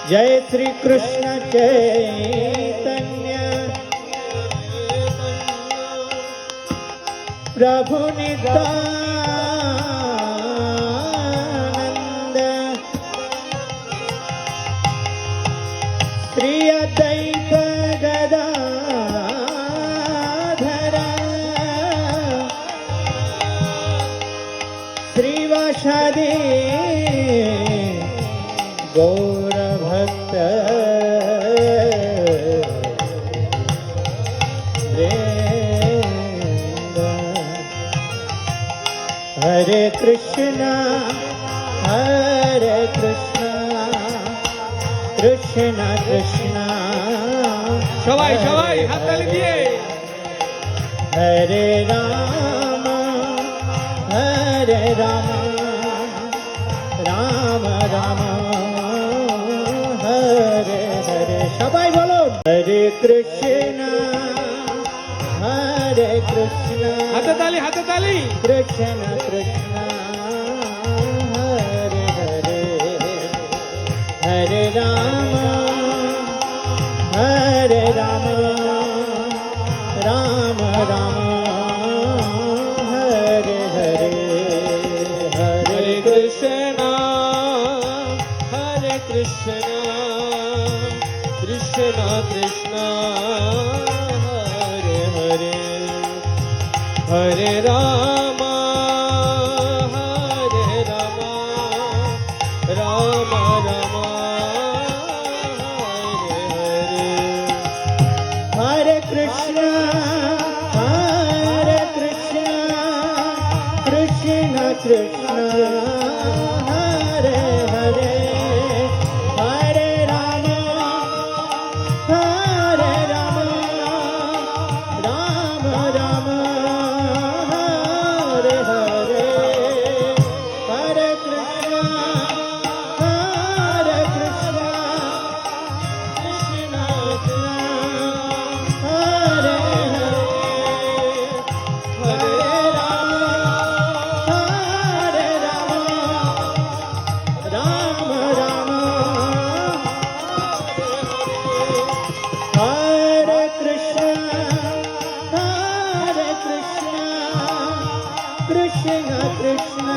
जय श्री कृष्ण चैतन्य प्रभु नित्यानंद श्री अद्वैत गदाधर श्रीवासादि गौरभक्त वृंद। हरे कृष्णा कृष्णा कृष्णा সবাই সবাই হাততালি দিয়ে हरे राम राम राम हरे हरे সবাই বলুন হরে কৃষ্ণ হাততালি হাততালি কৃষ্ণ কৃষ্ণ হরে হরে হরে রাম রাম রাম हरे हरे हरे কৃষ্ণ হরে কৃষ্ণ কৃষ্ণ কৃষ্ণ হরে হরে হরে রাম রাম রাম হরে হরে हरे कृष्ण कृष्ण कृष्ण हरे हरे हरे राम राम राम हरे हरे हरे कृष्ण कृष्ण हरे हरे राम राम हरे कृष्ण कृष्ण कृष्ण